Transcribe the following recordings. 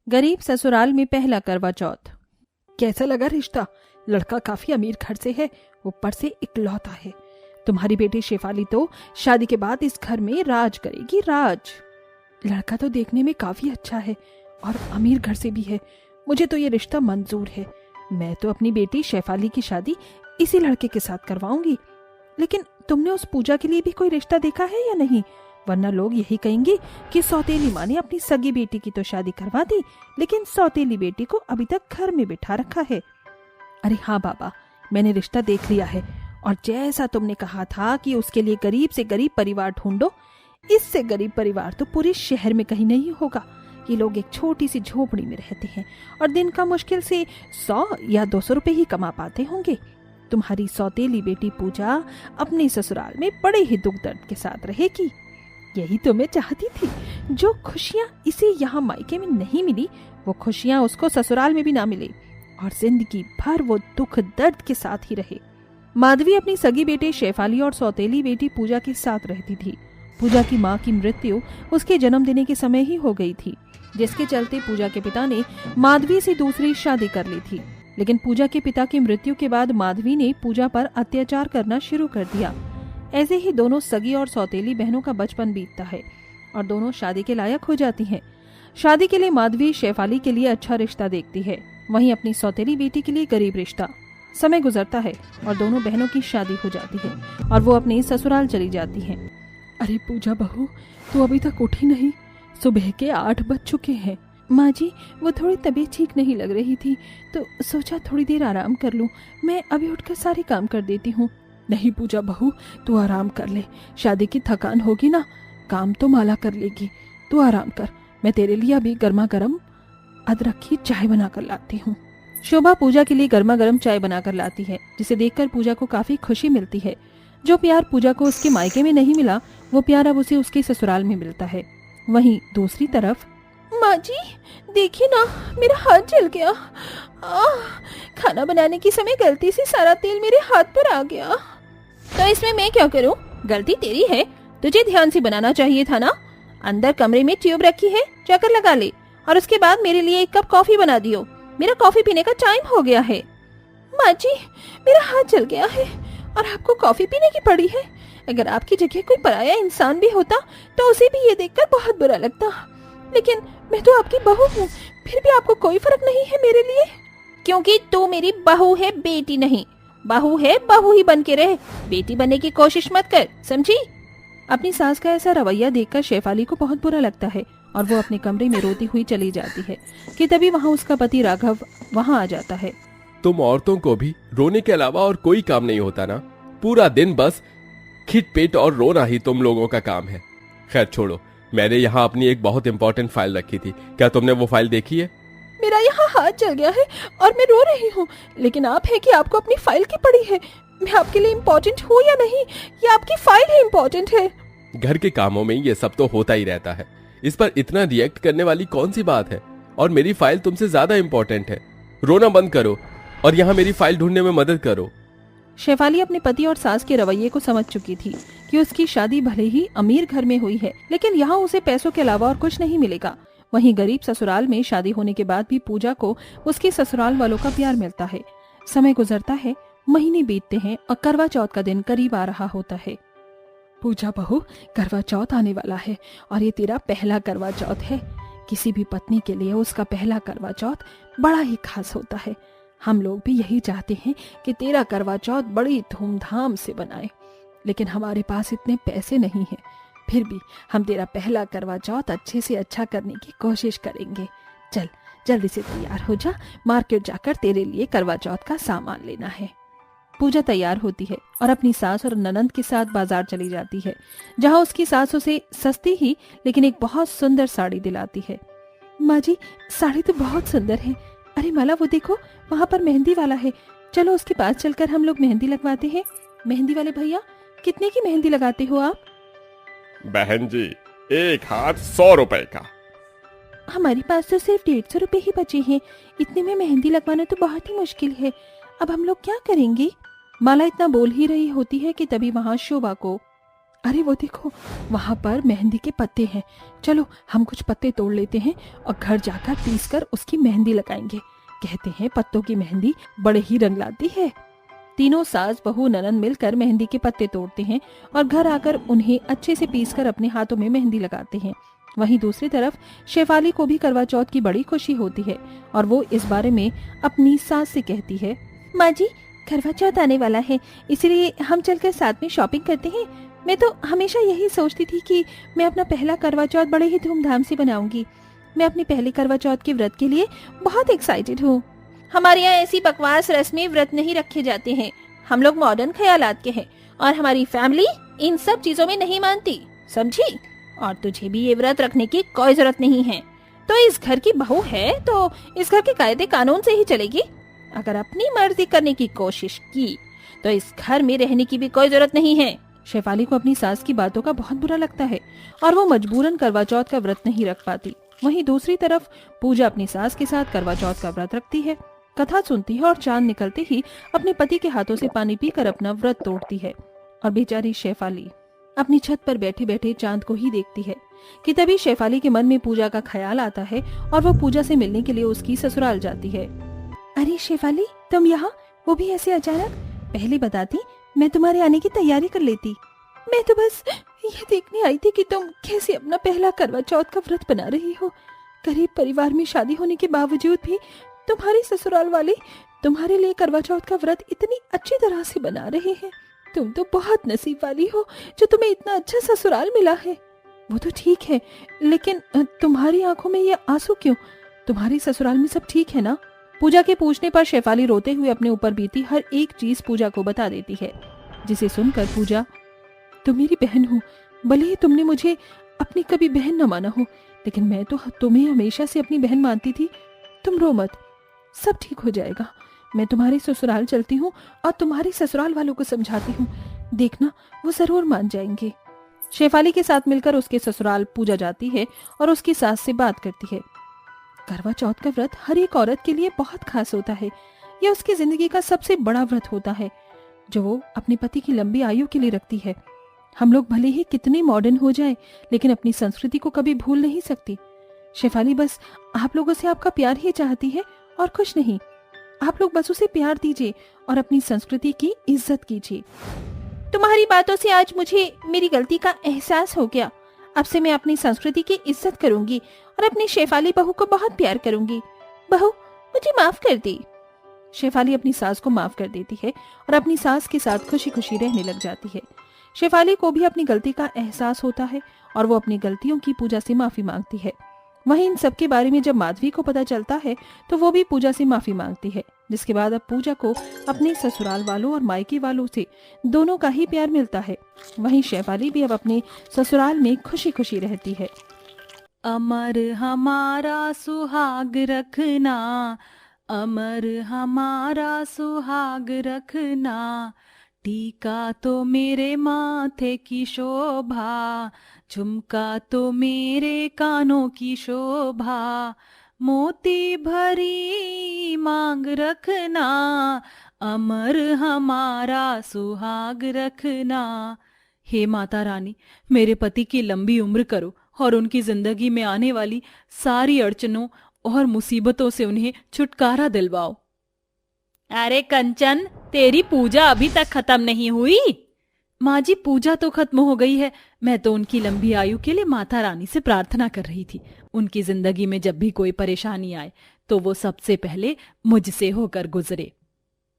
गरीब ससुराल में पहला करवा चौथ। कैसा लगा रिश्ता? लड़का काफी अमीर घर से है, ऊपर से इकलौता है। तुम्हारी बेटी शेफाली तो शादी के बाद इस घर में राज करेगी, राज। लड़का तो देखने में काफी अच्छा है और अमीर घर से भी है। मुझे तो ये रिश्ता मंजूर है। मैं तो अपनी बेटी शेफाली की शादी इसी लड़के के साथ करवाऊंगी। लेकिन तुमने उस पूजा के लिए भी कोई रिश्ता देखा है या नहीं? वरना लोग यही कहेंगे कि सौतेली माँ ने अपनी सगी बेटी की तो शादी करवा दी, लेकिन सौतेली बेटी को अभी तक घर में बिठा रखा है। अरे हाँ बाबा, मैंने रिश्ता देख लिया है और जैसा तुमने कहा था कि उसके लिए गरीब से गरीब परिवार ढूंढो, इससे गरीब परिवार तो पूरे शहर में कहीं नहीं होगा। ये लोग एक छोटी सी झोपड़ी में रहते हैं और दिन का मुश्किल से 100 या 200 रुपए ही कमा पाते होंगे। तुम्हारी सौतेली बेटी पूजा अपने ससुराल में बड़े ही दुख दर्द के साथ रहेगी। यही तो मैं चाहती थी। जो खुशियाँ इसे यहाँ मायके में नहीं मिली, वो खुशियाँ उसको ससुराल में भी ना मिले और जिंदगी भर वो दुख दर्द के साथ ही रहे। माधवी अपनी सगी बेटे शेफाली और सौतेली बेटी पूजा के साथ रहती थी। पूजा की माँ की मृत्यु उसके जन्म देने के समय ही हो गई थी, जिसके चलते पूजा के पिता ने माधवी से दूसरी शादी कर ली थी। लेकिन पूजा के पिता की मृत्यु के बाद माधवी ने पूजा पर अत्याचार करना शुरू कर दिया। ऐसे ही दोनों सगी और सौतेली बहनों का बचपन बीतता है और दोनों शादी के लायक हो जाती हैं। शादी के लिए माधवी शेफाली के लिए अच्छा रिश्ता देखती है, वहीं अपनी सौतेली बेटी के लिए गरीब रिश्ता। समय गुजरता है और दोनों बहनों की शादी हो जाती है और वो अपने ससुराल चली जाती हैं। अरे पूजा बहू, तू अभी तक उठी नहीं? सुबह के 8 बज चुके हैं। माँ जी, वो थोड़ी तबीयत ठीक नहीं लग रही थी तो सोचा थोड़ी देर आराम कर लूं। मैं अभी उठकर सारे काम कर देती हूँ। नहीं पूजा बहू, तू आराम कर ले। शादी की थकान होगी ना, काम तो माला कर लेगी। तू आराम कर, मैं तेरे लिए अभी गर्मा गर्म अदरक की चाय बनाकर लाती हूँ। शोभा पूजा के लिए गर्मा गर्म चाय बनाकर लाती है, जिसे देखकर पूजा को काफी खुशी मिलती है। जो प्यार पूजा को उसके मायके में नहीं मिला, वो प्यार अब उसे उसके ससुराल में मिलता है। वहीं दूसरी तरफ, माँ जी देखिए ना, मेरा हाथ जल गया। खाना बनाने के समय गलती से सारा तेल मेरे हाथ पर आ गया। तो इसमें मैं क्या करूं? गलती तेरी है, तुझे ध्यान से बनाना चाहिए था ना। अंदर कमरे में ट्यूब रखी है, जाकर लगा ले और उसके बाद मेरे लिए 1 कप कॉफी बना दियो। मेरा कॉफी पीने का टाइम हो गया है। माँ जी, मेरा हाथ जल गया है और आपको कॉफी पीने की पड़ी है। अगर आपकी जगह कोई पराया इंसान भी होता तो उसे भी ये देखकर बहुत बुरा लगता। लेकिन मैं तो आपकी बहू हूँ, फिर भी आपको कोई फर्क नहीं है मेरे लिए। क्योंकि तू मेरी बहू है, बेटी नहीं। बहू है, बहू ही बन के रहे, बेटी बनने की कोशिश मत कर, समझी? अपनी सास का ऐसा रवैया देखकर शेफाली को बहुत बुरा लगता है और वो अपने कमरे में रोती हुई चली जाती है कि तभी वहाँ उसका पति राघव वहाँ आ जाता है। तुम औरतों को भी रोने के अलावा और कोई काम नहीं होता ना? पूरा दिन बस खिट-पिट और रोना ही तुम लोगों का काम है। खैर छोड़ो, मैंने यहाँ अपनी एक बहुत इंपॉर्टेंट फाइल रखी थी, क्या तुमने वो फाइल देखी है? मेरा यहाँ हाथ जल गया है और मैं रो रही हूँ, लेकिन आप है कि आपको अपनी फाइल की पड़ी है। मैं आपके लिए इम्पोर्टेंट हूँ या नहीं, ये आपकी फाइल ही इम्पोर्टेंट है। घर के कामों में ये सब तो होता ही रहता है, इस पर इतना रिएक्ट करने वाली कौन सी बात है? और मेरी फाइल तुमसे ज्यादा इम्पोर्टेंट है। रोना बंद करो और यहाँ मेरी फाइल ढूंढने में मदद करो। शेफाली अपने पति और सास के रवैये को समझ चुकी थी कि उसकी शादी भले ही अमीर घर में हुई है, लेकिन यहाँ उसे पैसों के अलावा और कुछ नहीं मिलेगा। वहीं गरीब ससुराल में शादी होने के बाद भी पूजा को उसके ससुराल वालों का प्यार मिलता है। समय गुजरता है, महीने बीतते हैं और करवा चौथ का दिन करीब आ रहा होता है। पूजा बहू, करवा चौथ आने वाला है और ये तेरा पहला करवा चौथ है। किसी भी पत्नी के लिए उसका पहला करवा चौथ बड़ा ही खास होता है। हम लोग भी यही चाहते हैं कि तेरा करवा चौथ बड़ी धूमधाम से बनाए, लेकिन हमारे पास इतने पैसे नहीं हैं। फिर भी हम तेरा पहला करवा चौथ अच्छे से अच्छा करने की कोशिश करेंगे। चल जल्दी से तैयार हो जा, मार्केट जाकर तेरे लिए करवा चौथ का सामान लेना है। पूजा तैयार होती है और अपनी सास और ननंद के साथ बाजार चली जाती है, जहाँ उसकी सास उसे सस्ती ही लेकिन एक बहुत सुंदर साड़ी दिलाती है। माँ जी, साड़ी तो बहुत सुंदर है। अरे माला, वो देखो वहाँ पर मेहंदी वाला है, चलो उसके पास चलकर हम लोग मेहंदी लगवाते हैं। मेहंदी वाले भैया, कितने की मेहंदी लगाते हो आप? बहन जी, 1 हाथ 100 रुपए का। हमारे पास तो सिर्फ 150 रुपए ही बचे हैं। इतने में मेहंदी लगवाना तो बहुत ही मुश्किल है। अब हम लोग क्या करेंगे? माला इतना बोल ही रही होती है कि तभी वहाँ शोभा को अरे वो देखो, वहाँ पर मेहंदी के पत्ते हैं। चलो हम कुछ पत्ते तोड़ लेते हैं और घर जाकर पीस कर उसकी मेहंदी लगाएंगे। कहते हैं पत्तों की मेहंदी बड़े ही रंग लाती है। तीनों सास बहू ननद मिलकर मेहंदी के पत्ते तोड़ते हैं और घर आकर उन्हें अच्छे से पीसकर अपने हाथों में मेहंदी लगाते हैं। वहीं दूसरी तरफ शेफाली को भी करवा चौथ की बड़ी खुशी होती है और वो इस बारे में अपनी सास से कहती है, माँ जी करवा चौथ आने वाला है, इसलिए हम चलकर साथ में शॉपिंग करते हैं। मैं तो हमेशा यही सोचती थी कि मैं अपना पहला करवा चौथ बड़े ही धूमधाम से बनाऊंगी। मैं अपने पहले करवा चौथ के व्रत के लिए बहुत एक्साइटेड हूँ। हमारे यहाँ ऐसी बकवास रस्मी व्रत नहीं रखे जाते हैं। हम लोग मॉडर्न ख्यालात के हैं और हमारी फैमिली इन सब चीजों में नहीं मानती, समझी? और तुझे भी ये व्रत रखने की कोई जरूरत नहीं है। तो इस घर की बहू है तो इस घर के कायदे कानून से ही चलेगी। अगर अपनी मर्जी करने की कोशिश की तो इस घर में रहने की भी कोई जरूरत नहीं है। शेफाली को अपनी सास की बातों का बहुत बुरा लगता है और वो मजबूरन करवा चौथ का व्रत नहीं रख पाती। वहीं दूसरी तरफ पूजा अपनी सास के साथ करवा चौथ का व्रत रखती है, कथा सुनती है और चांद निकलते ही अपने पति के हाथों से पानी पीकर अपना व्रत तोड़ती है। और बेचारी शेफाली अपनी छत पर बैठे बैठे चांद को ही देखती है कि तभी शेफाली के मन में पूजा का ख्याल आता है और वो पूजा से मिलने के लिए उसकी ससुराल जाती है। अरे शेफाली, तुम यहाँ, वो भी ऐसे अचानक? पहले बताती, मैं तुम्हारे आने की तैयारी कर लेती। मैं तो बस ये देखने आई थी कि तुम कैसे अपना पहला करवा चौथ का व्रत बना रही हो। गरीब परिवार में शादी होने के बावजूद भी तुम्हारे ससुराल वाले तुम्हारे लिए करवा चौथ का व्रत इतनी अच्छी तरह से बना रहे हैं। तुम तो बहुत नसीब वाली हो जो तुम्हें इतना अच्छा ससुराल मिला है। वो तो ठीक है, लेकिन तुम्हारी आंखों में ये आंसू क्यों? तुम्हारे ससुराल में सब ठीक है ना? पूजा के पूछने पर शेफाली रोते हुए अपने ऊपर बीती हर एक चीज पूजा को बता देती है, जिसे सुनकर पूजा, तुम मेरी बहन हो, भले ही तुमने मुझे अपनी कभी बहन न माना हो, लेकिन मैं तो तुम्हें हमेशा से अपनी बहन मानती थी। तुम रो मत, सब ठीक हो जाएगा। मैं तुम्हारे ससुराल चलती हूँ और तुम्हारे ससुराल वालों को समझाती हूँ, देखना वो जरूर मान जाएंगे। शेफाली के साथ मिलकर उसके ससुराल पूजा जाती है और उसकी सास से बात करती है। करवा चौथ का व्रत हर एक औरत के लिए बहुत खास होता है। यह उसकी जिंदगी का सबसे बड़ा व्रत होता है जो वो अपने पति की लंबी आयु के लिए रखती है। हम लोग भले ही कितने मॉडर्न हो जाएं, लेकिन अपनी संस्कृति को कभी भूल नहीं सकती। शेफाली बस आप लोगों से आपका प्यार ही चाहती है और कुछ नहीं। आप लोग बस उसे प्यार दीजिए और अपनी संस्कृति की इज्जत कीजिए। तुम्हारी बातों से आज मुझे मेरी गलती का एहसास हो गया। अब से मैं अपनी संस्कृति की इज्जत करूंगी और अपनी शेफाली बहू को बहुत प्यार करूंगी। बहू, मुझे माफ कर दी। शेफाली अपनी सास को माफ कर देती है और अपनी सास के साथ खुशी खुशी रहने लग जाती है। शेफाली को भी अपनी गलती का एहसास होता है और वो अपनी गलतियों की पूजा से माफी मांगती है। वहीं इन सब के बारे में जब माधवी को पता चलता है तो वो भी पूजा से माफी मांगती है, जिसके बाद अब पूजा को अपने ससुराल वालों और मायके वालों से दोनों का ही प्यार मिलता है। वहीं शेफाली भी अब अपने ससुराल में खुशी खुशी रहती है। अमर हमारा सुहाग रखना, अमर हमारा सुहाग रखना, टीका तो मेरे माथे की शोभा, झुमका तो मेरे कानों की शोभा, मोती भरी मांग रखना, अमर हमारा सुहाग रखना। हे माता रानी, मेरे पति की लंबी उम्र करो और उनकी जिंदगी में आने वाली सारी अड़चनों और मुसीबतों से उन्हें छुटकारा दिलवाओ। अरे कंचन, तेरी पूजा अभी तक खत्म नहीं हुई? माँ जी, पूजा तो खत्म हो गई है। मैं तो उनकी लंबी आयु के लिए माता रानी से प्रार्थना कर रही थी। उनकी जिंदगी में जब भी कोई परेशानी आए तो वो सबसे पहले मुझसे होकर गुजरे।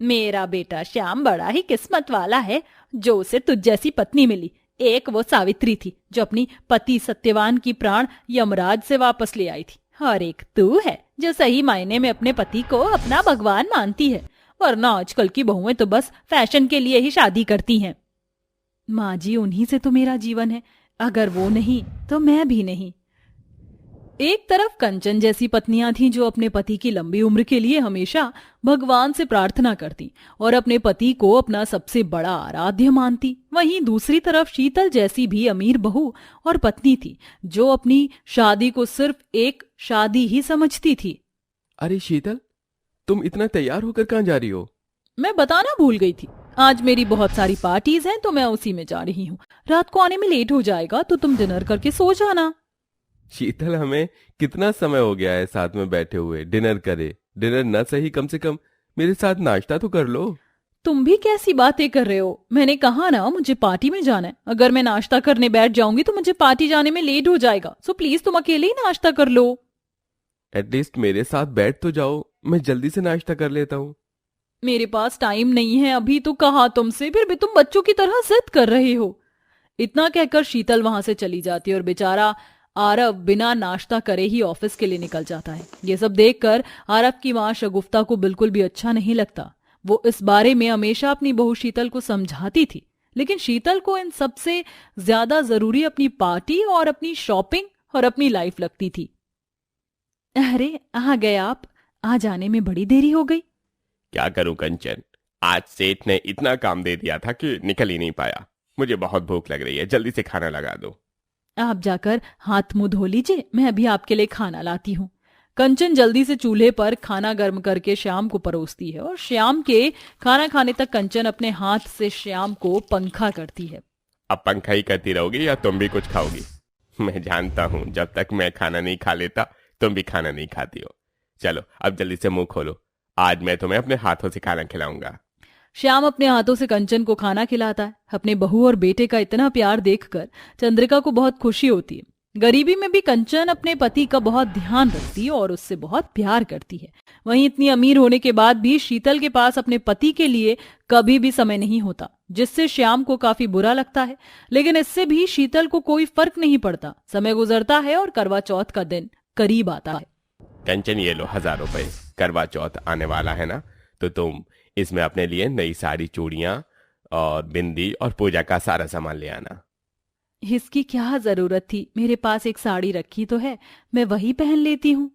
मेरा बेटा श्याम बड़ा ही किस्मत वाला है जो उसे तुझ जैसी पत्नी मिली। एक वो सावित्री थी जो अपनी पति सत्यवान की प्राण यमराज से वापस ले आई थी, और एक तू है जो सही मायने में अपने पति को अपना भगवान मानती है, वरना आजकल की बहुएं तो बस फैशन के लिए ही शादी करती हैं। माँ जी, उन्हीं से तो मेरा जीवन है, अगर वो नहीं तो मैं भी नहीं। एक तरफ कंचन जैसी पत्नियां थीं जो अपने पति की लंबी उम्र के लिए हमेशा भगवान से प्रार्थना करती और अपने पति को अपना सबसे बड़ा आराध्य मानती। वहीं दूसरी तरफ शीतल जैसी भी अमीर बहू और पत्नी थी जो अपनी शादी को सिर्फ एक शादी ही समझती थी। अरे शीतल, तुम इतना तैयार होकर कहाँ जा रही हो? मैं बताना भूल गई थी। आज मेरी बहुत सारी पार्टीज हैं तो मैं उसी में जा रही हूँ। रात को आने में लेट हो जाएगा तो तुम डिनर करके सो जाना। शीतल, हमें कितना समय हो गया है साथ में बैठे हुए, डिनर करे। डिनर न सही, कम से कम मेरे साथ नाश्ता तो कर लो। तुम भी कैसी बातें कर रहे हो? मैंने कहा ना मुझे पार्टी में जाना है। अगर मैं नाश्ता करने बैठ जाऊंगी तो मुझे पार्टी जाने में लेट हो जाएगा। सो प्लीज तुम अकेले ही नाश्ता कर लो। एटलीस्ट मेरे साथ बैठ तो जाओ, मैं जल्दी से नाश्ता कर लेता हूँ। मेरे पास टाइम नहीं है अभी तो कहा तुमसे, फिर भी तुम बच्चों की तरह जिद कर रहे हो। इतना कहकर शीतल वहां से चली जाती है और बेचारा आरव बिना नाश्ता करे ही ऑफिस के लिए निकल जाता है। ये सब देखकर आरव की मां शगुफ्ता को बिल्कुल भी अच्छा नहीं लगता। वो इस बारे में हमेशा अपनी बहू शीतल को समझाती थी, लेकिन शीतल को इन सबसे ज्यादा जरूरी अपनी पार्टी और अपनी शॉपिंग और अपनी लाइफ लगती थी। अरे आ गए आप, आ जाने में बड़ी देरी हो गई। क्या करूं कंचन, आज सेठ ने इतना काम दे दिया था कि निकल ही नहीं पाया। मुझे बहुत भूख लग रही है, जल्दी से खाना लगा दो। आप जाकर हाथ मुंह धो लीजिए, मैं अभी आपके लिए खाना लाती हूँ। कंचन जल्दी से चूल्हे पर खाना गर्म करके श्याम को परोसती है और श्याम के खाना खाने तक कंचन अपने हाथ से श्याम को पंखा करती है। अब पंखा ही करती रहोगी या तुम भी कुछ खाओगी? मैं जानता हूँ जब तक मैं खाना नहीं खा लेता तुम भी खाना नहीं खाती हो। चलो अब जल्दी से मुंह खोलो, आज मैं तुम्हें अपने हाथों से खाना खिलाऊंगा। श्याम अपने हाथों से कंचन को खाना खिलाता है। अपने बहू और बेटे का इतना प्यार देखकर चंद्रिका को बहुत खुशी होती है। गरीबी में भी कंचन अपने पति का बहुत ध्यान रखती है और उससे बहुत प्यार करती है। वहीं इतनी अमीर होने के बाद भी शीतल के पास अपने पति के लिए कभी भी समय नहीं होता, जिससे श्याम को काफी बुरा लगता है। लेकिन इससे भी शीतल को कोई फर्क नहीं पड़ता। समय गुजरता है और करवा चौथ का दिन करीब आता है। कंचन ये लो 1000 रुपए, करवा चौथ आने वाला है ना, तो तुम इसमें अपने लिए नई साड़ी, चूड़ियां और बिंदी और पूजा का सारा सामान ले आना। इसकी क्या जरूरत थी? मेरे पास एक साड़ी रखी तो है, मैं वही पहन लेती हूँ।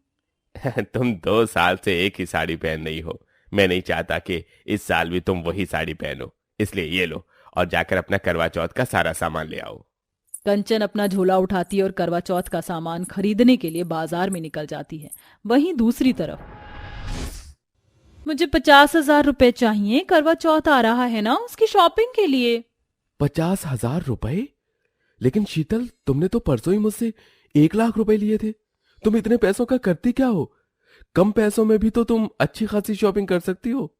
तुम 2 साल से एक ही साड़ी पहन रही हो। मैं नहीं चाहता कि इस साल भी तुम वही साड़ी पहनो, इसलिए ये लो और जाकर अपना करवा चौथ का सारा सामान ले आओ। कंचन अपना झोला उठाती है और करवा चौथ का सामान खरीदने के लिए बाजार में निकल जाती है। वहीं दूसरी तरफ मुझे 50,000 रुपए चाहिए, करवा चौथ आ रहा है ना, उसकी शॉपिंग के लिए। 50,000 रुपए? लेकिन शीतल, तुमने तो परसों ही मुझसे 1 लाख रुपए लिए थे। तुम इतने पैसों का करती क्या हो? कम पैसों में भी तो तुम अच्छी खासी शॉपिंग कर सकती हो।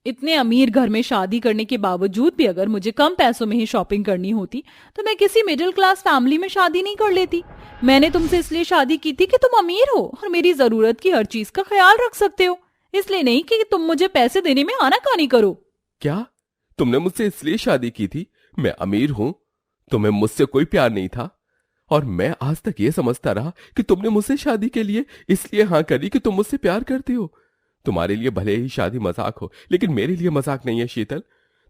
इतने अमीर घर में शादी करने के बावजूद भी अगर मुझे कम पैसों में ही शॉपिंग करनी होती तो मैं किसी मिडिल क्लास फैमिली में शादी नहीं कर लेती। मैंने तुमसे इसलिए शादी की थी कि तुम अमीर हो और मेरी जरूरत की हर चीज का ख्याल रख सकते हो, इसलिए नहीं कि तुम मुझे पैसे देने में आनाकानी करो। क्या तुमने मुझसे इसलिए शादी की थी? मैं अमीर हूं, तुम्हें मुझसे कोई प्यार नहीं था और मैं आज तक ये समझता रहा कि तुमने मुझसे शादी के लिए इसलिए हाँ करी कि तुम मुझसे प्यार करती हो। तुम्हारे लिए भले ही शादी मजाक हो, लेकिन मेरे लिए मजाक नहीं है शीतल।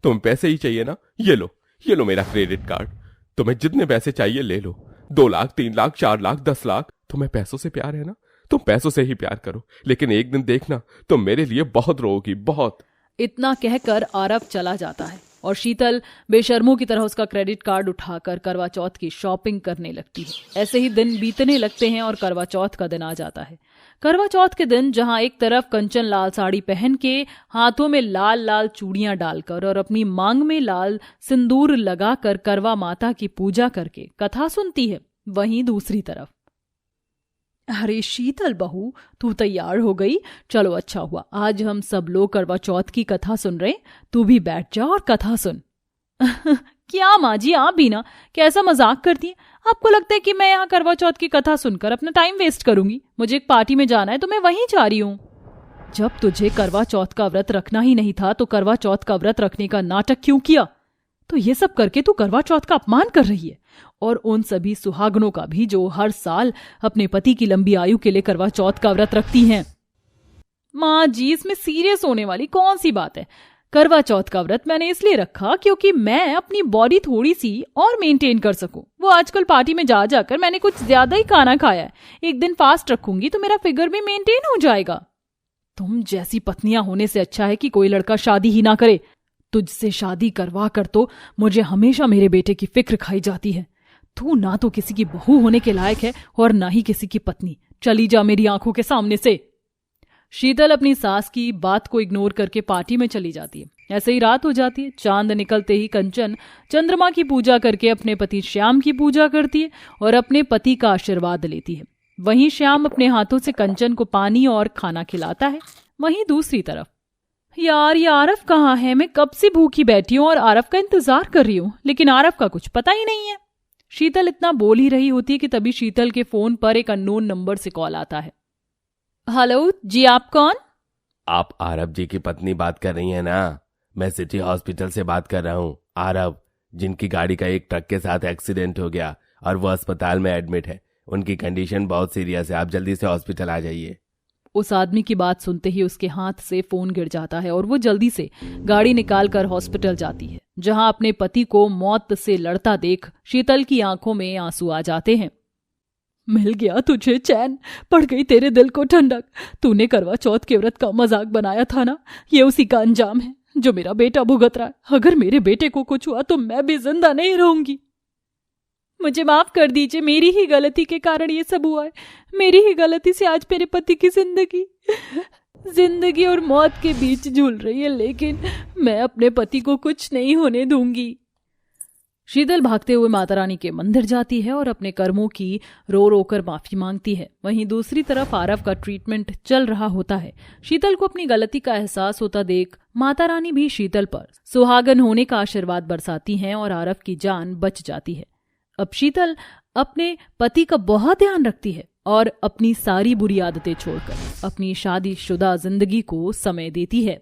तुम्हें पैसे ही चाहिए ना, ये लो मेरा क्रेडिट कार्ड। तुम्हें जितने पैसे चाहिए ले लो, 2 लाख, 3 लाख, 4 लाख, 10 लाख। तुम्हें पैसों से प्यार है ना, तुम पैसों से ही प्यार करो, लेकिन एक दिन देखना तुम मेरे लिए बहुत रोओगी, बहुत। इतना कहकर आरव चला जाता है और शीतल बेशर्मों की तरह उसका क्रेडिट कार्ड उठाकर करवा चौथ की शॉपिंग करने लगती है। ऐसे ही दिन बीतने लगते हैं और करवा चौथ का दिन आ जाता है। करवा चौथ के दिन जहां एक तरफ कंचन लाल साड़ी पहन के, हाथों में लाल लाल चूड़ियां डालकर और अपनी मांग में लाल सिंदूर लगाकर करवा माता की पूजा करके कथा सुनती है, वहीं दूसरी तरफ अरे शीतल बहू, तू तैयार हो गई? चलो अच्छा हुआ, आज हम सब लोग करवा चौथ की कथा सुन रहे, तू भी बैठ जा और कथा सुन। क्या माँ जी, आप भी ना कैसा मजाक करती हैं? आपको लगता है कि मैं यहाँ करवा चौथ की कथा सुनकर अपना टाइम वेस्ट करूंगी? मुझे एक पार्टी में जाना है तो मैं वहीं जा रही हूँ। जब तुझे करवा चौथ का व्रत रखना ही नहीं था तो करवा चौथ का व्रत रखने का नाटक क्यों किया? तो ये सब करके तू करवा चौथ का अपमान कर रही है, और उन सभी सुहागनों का भी जो हर साल अपने पति की लंबी आयु के लिए करवा चौथ का व्रत रखती हैं। माँ जी, इसमें सीरियस होने वाली कौन सी बात है? करवा चौथ का व्रत मैंने इसलिए रखा क्योंकि मैं अपनी बॉडी थोड़ी सी और मेंटेन कर सकूं। वो आजकल पार्टी में जा जाकर मैंने कुछ ज्यादा ही खाना खाया है। एक दिन फास्ट रखूंगी तो मेरा फिगर भी मेंटेन हो जाएगा। तुम जैसी पत्नियां होने से अच्छा है कि कोई लड़का शादी ही ना करे। तुझसे शादी करवा कर तो मुझे हमेशा मेरे बेटे की फिक्र खाई जाती है। तू ना तो किसी की बहू होने के लायक है और ना ही किसी की पत्नी। चली जा मेरी आंखों के सामने से। शीतल अपनी सास की बात को इग्नोर करके पार्टी में चली जाती है। ऐसे ही रात हो जाती है। चांद निकलते ही कंचन चंद्रमा की पूजा करके अपने पति श्याम की पूजा करती है और अपने पति का आशीर्वाद लेती है। वहीं श्याम अपने हाथों से कंचन को पानी और खाना खिलाता है। वहीं दूसरी तरफ, यार ये आरव कहाँ है? मैं कब से भूखी बैठी हूँ और आरव का इंतजार कर रही हूँ, लेकिन आरव का कुछ पता ही नहीं है। शीतल इतना बोल ही रही होती है कि तभी शीतल के फोन पर एक अननोन नंबर से कॉल आता है। हेलो जी, आप कौन? आप आरव जी की पत्नी बात कर रही हैं ना? मैं सिटी हॉस्पिटल से बात कर रहा हूँ। आरव, जिनकी गाड़ी का एक ट्रक के साथ एक्सीडेंट हो गया और वो अस्पताल में एडमिट है। उनकी कंडीशन बहुत सीरियस है, आप जल्दी से हॉस्पिटल आ जाइए। उस आदमी की बात सुनते ही उसके हाथ से फोन गिर जाता है और वो जल्दी से गाड़ी निकालकर हॉस्पिटल जाती है, जहां अपने पति को मौत से लड़ता देख शीतल की आंखों में आंसू आ जाते हैं। मिल गया तुझे चैन, पड़ गई तेरे दिल को ठंडक। तूने करवा चौथ के व्रत का मजाक बनाया था ना, ये उसी का अंजाम है जो मेरा बेटा भुगत रहा है। अगर मेरे बेटे को कुछ हुआ तो मैं भी जिंदा नहीं रहूंगी। मुझे माफ कर दीजिए, मेरी ही गलती के कारण ये सब हुआ है। मेरी ही गलती से आज मेरे पति की जिंदगी और मौत के बीच झूल रही है, लेकिन मैं अपने पति को कुछ नहीं होने दूंगी। शीतल भागते हुए माता रानी के मंदिर जाती है और अपने कर्मों की रो रो कर माफी मांगती है। वहीं दूसरी तरफ आरव का ट्रीटमेंट चल रहा होता है। शीतल को अपनी गलती का एहसास होता देख माता रानी भी शीतल पर सुहागन होने का आशीर्वाद बरसाती हैं और आरव की जान बच जाती है। अब शीतल अपने पति का बहुत ध्यान रखती है और अपनी सारी बुरी आदतें छोड़कर अपनी शादीशुदा जिंदगी को समय देती है।